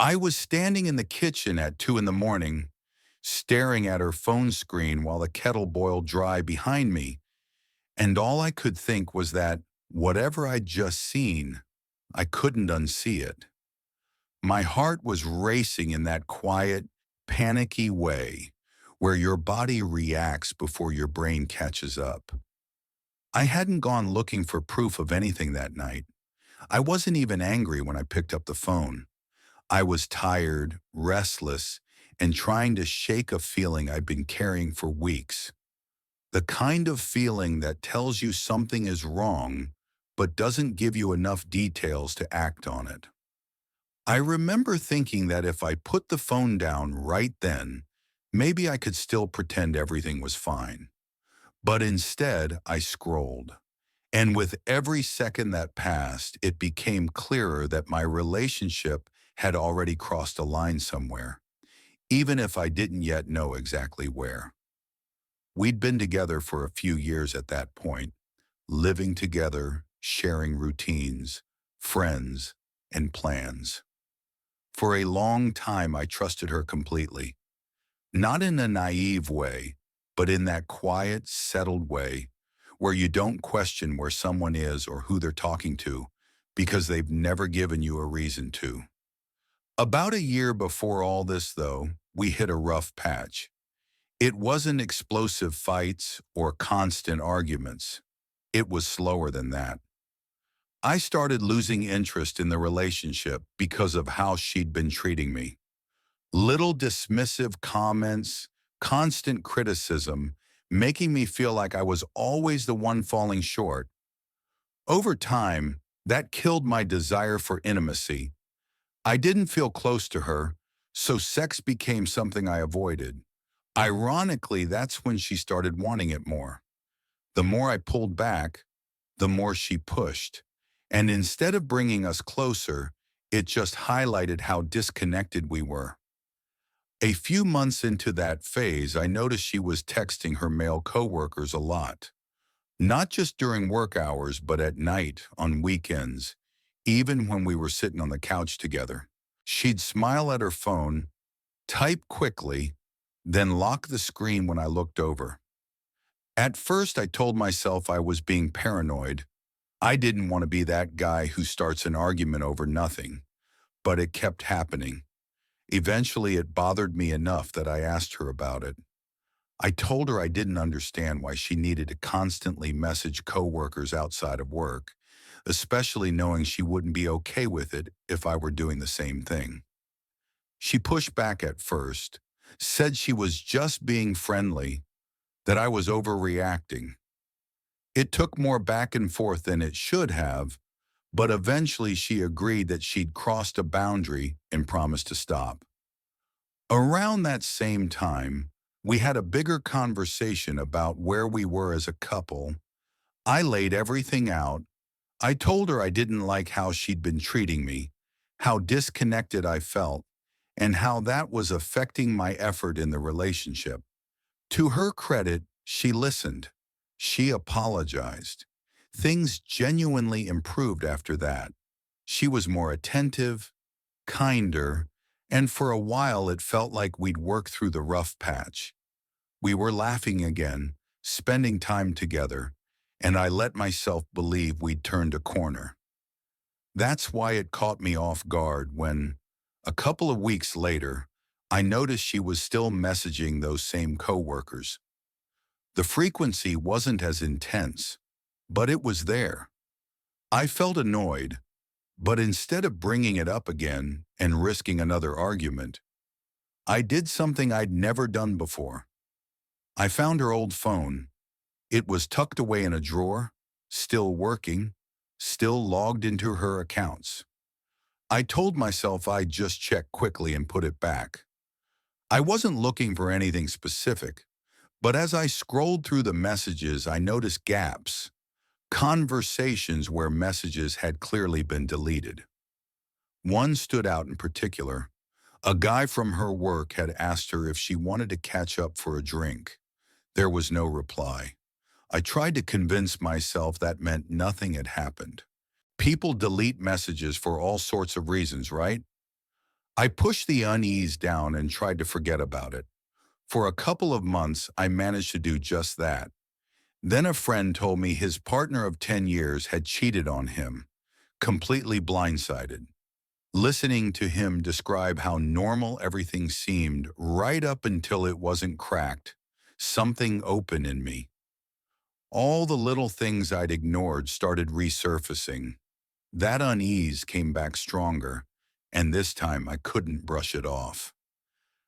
I was standing in the kitchen at 2 in the morning, staring at her phone screen while the kettle boiled dry behind me, and all I could think was that whatever I'd just seen, I couldn't unsee it. My heart was racing in that quiet, panicky way where your body reacts before your brain catches up. I hadn't gone looking for proof of anything that night. I wasn't even angry when I picked up the phone. I was tired, restless, and trying to shake a feeling I'd been carrying for weeks. The kind of feeling that tells you something is wrong, but doesn't give you enough details to act on it. I remember thinking that if I put the phone down right then, maybe I could still pretend everything was fine. But instead, I scrolled. And with every second that passed, it became clearer that my relationship had already crossed a line somewhere, even if I didn't yet know exactly where. We'd been together for a few years at that point, living together, sharing routines, friends, and plans. For a long time, I trusted her completely, not in a naive way, but in that quiet, settled way where you don't question where someone is or who they're talking to because they've never given you a reason to. About a year before all this, though, we hit a rough patch. It wasn't explosive fights or constant arguments. It was slower than that. I started losing interest in the relationship because of how she'd been treating me. Little dismissive comments, constant criticism, making me feel like I was always the one falling short. Over time, that killed my desire for intimacy. I didn't feel close to her, so sex became something I avoided. Ironically, that's when she started wanting it more. The more I pulled back, the more she pushed. And instead of bringing us closer, it just highlighted how disconnected we were. A few months into that phase, I noticed she was texting her male coworkers a lot. Not just during work hours, but at night, on weekends, even when we were sitting on the couch together. She'd smile at her phone, type quickly, then lock the screen when I looked over. At first, I told myself I was being paranoid. I didn't want to be that guy who starts an argument over nothing, but it kept happening. Eventually, it bothered me enough that I asked her about it. I told her I didn't understand why she needed to constantly message coworkers outside of work, especially knowing she wouldn't be okay with it if I were doing the same thing. She pushed back at first, said she was just being friendly, that I was overreacting. It took more back and forth than it should have, but eventually she agreed that she'd crossed a boundary and promised to stop. Around that same time, we had a bigger conversation about where we were as a couple. I laid everything out. I told her I didn't like how she'd been treating me, how disconnected I felt, and how that was affecting my effort in the relationship. To her credit, she listened. She apologized. Things genuinely improved after that. She was more attentive, kinder, and for a while it felt like we'd worked through the rough patch. We were laughing again, spending time together, and I let myself believe we'd turned a corner. That's why it caught me off guard when, a couple of weeks later, I noticed she was still messaging those same coworkers. The frequency wasn't as intense, but it was there. I felt annoyed, but instead of bringing it up again and risking another argument, I did something I'd never done before. I found her old phone. It was tucked away in a drawer, still working, still logged into her accounts. I told myself I'd just check quickly and put it back. I wasn't looking for anything specific, but as I scrolled through the messages, I noticed gaps, conversations where messages had clearly been deleted. One stood out in particular. A guy from her work had asked her if she wanted to catch up for a drink. There was no reply. I tried to convince myself that meant nothing had happened. People delete messages for all sorts of reasons, right? I pushed the unease down and tried to forget about it. For a couple of months, I managed to do just that. Then a friend told me his partner of 10 years had cheated on him, completely blindsided. Listening to him describe how normal everything seemed right up until it wasn't cracked, something open in me. All the little things I'd ignored started resurfacing. That unease came back stronger, and this time I couldn't brush it off.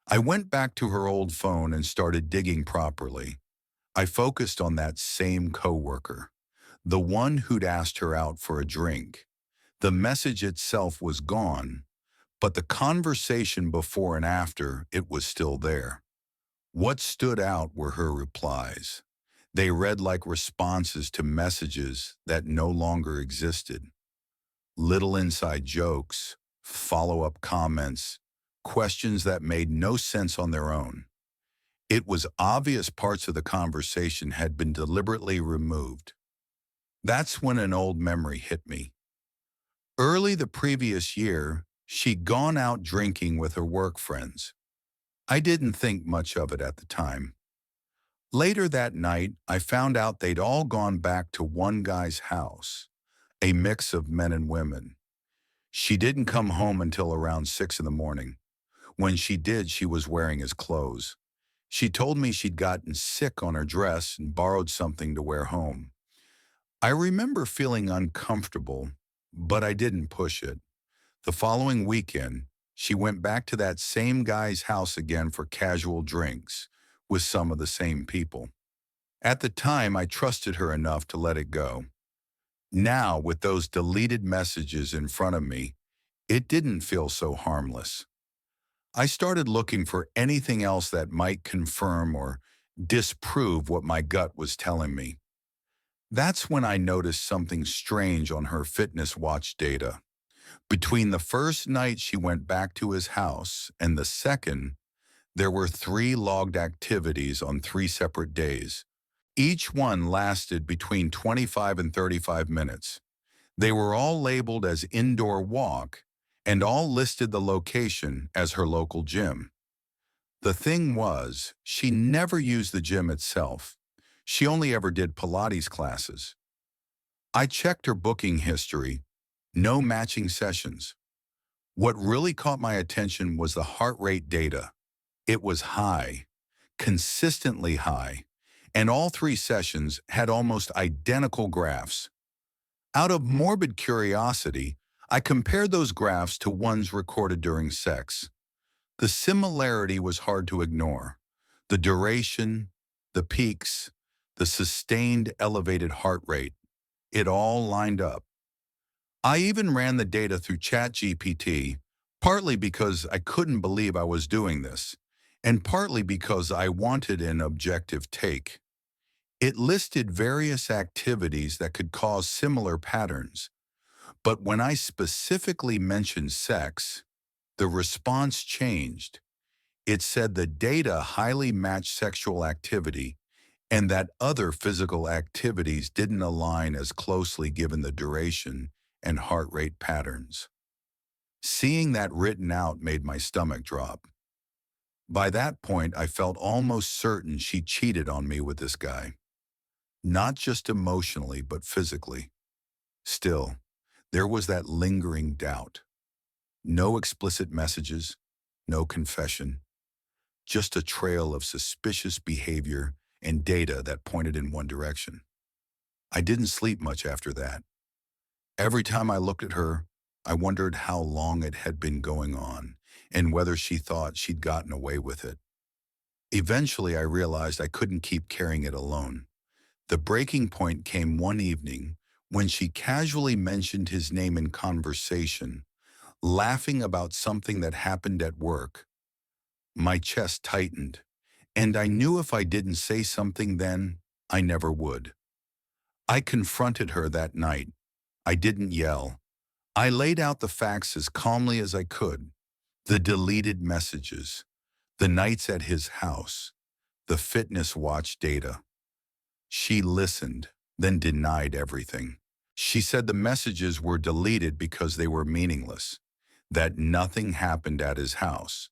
I went back to her old phone and started digging properly. I focused on that same coworker, the one who'd asked her out for a drink. The message itself was gone, but the conversation before and after, it was still there. What stood out were her replies. They read like responses to messages that no longer existed. Little inside jokes, follow-up comments, questions that made no sense on their own. It was obvious parts of the conversation had been deliberately removed. That's when an old memory hit me. Early the previous year, she'd gone out drinking with her work friends. I didn't think much of it at the time. Later that night, I found out they'd all gone back to one guy's house, a mix of men and women. She didn't come home until around 6 in the morning. When she did, she was wearing his clothes. She told me she'd gotten sick on her dress and borrowed something to wear home. I remember feeling uncomfortable, but I didn't push it. The following weekend, she went back to that same guy's house again for casual drinks with some of the same people. At the time, I trusted her enough to let it go. Now, with those deleted messages in front of me, it didn't feel so harmless. I started looking for anything else that might confirm or disprove what my gut was telling me. That's when I noticed something strange on her fitness watch data. Between the first night she went back to his house and the second, there were 3 logged activities on 3 separate days. Each one lasted between 25 and 35 minutes. They were all labeled as indoor walk and all listed the location as her local gym. The thing was, she never used the gym itself. She only ever did Pilates classes. I checked her booking history. No matching sessions. What really caught my attention was the heart rate data. It was high, consistently high, and all 3 sessions had almost identical graphs. Out of morbid curiosity, I compared those graphs to ones recorded during sex. The similarity was hard to ignore. The duration, the peaks, the sustained elevated heart rate, it all lined up. I even ran the data through ChatGPT, partly because I couldn't believe I was doing this, and partly because I wanted an objective take. It listed various activities that could cause similar patterns, but when I specifically mentioned sex, the response changed. It said the data highly matched sexual activity and that other physical activities didn't align as closely given the duration and heart rate patterns. Seeing that written out made my stomach drop. By that point, I felt almost certain she cheated on me with this guy. Not just emotionally, but physically. Still, there was that lingering doubt. No explicit messages, no confession, just a trail of suspicious behavior and data that pointed in one direction. I didn't sleep much after that. Every time I looked at her, I wondered how long it had been going on and whether she thought she'd gotten away with it. Eventually, I realized I couldn't keep carrying it alone. The breaking point came one evening when she casually mentioned his name in conversation, laughing about something that happened at work. My chest tightened, and I knew if I didn't say something then, I never would. I confronted her that night. I didn't yell. I laid out the facts as calmly as I could. The deleted messages, the nights at his house, the fitness watch data. She listened, then denied everything. She said the messages were deleted because they were meaningless. that nothing happened at his house,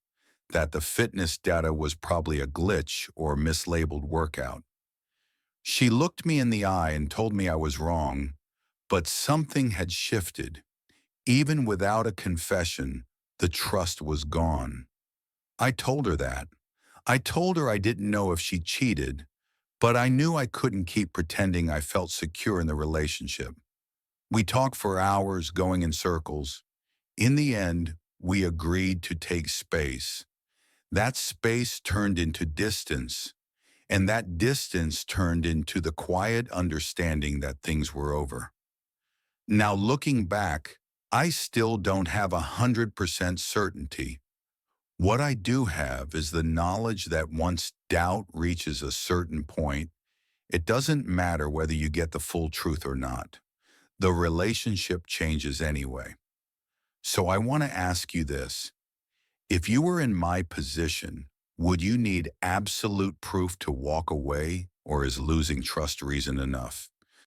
that the fitness data was probably a glitch or mislabeled workout. She looked me in the eye and told me I was wrong, but something had shifted. Even without a confession, the trust was gone. I told her that. I told her I didn't know if she cheated, but I knew I couldn't keep pretending I felt secure in the relationship. We talked for hours, going in circles. In the end, we agreed to take space. That space turned into distance, and that distance turned into the quiet understanding that things were over. Now, looking back, I still don't have 100% certainty. What I do have is the knowledge that once doubt reaches a certain point, it doesn't matter whether you get the full truth or not. The relationship changes anyway. So I want to ask you this. If you were in my position, would you need absolute proof to walk away, or is losing trust reason enough?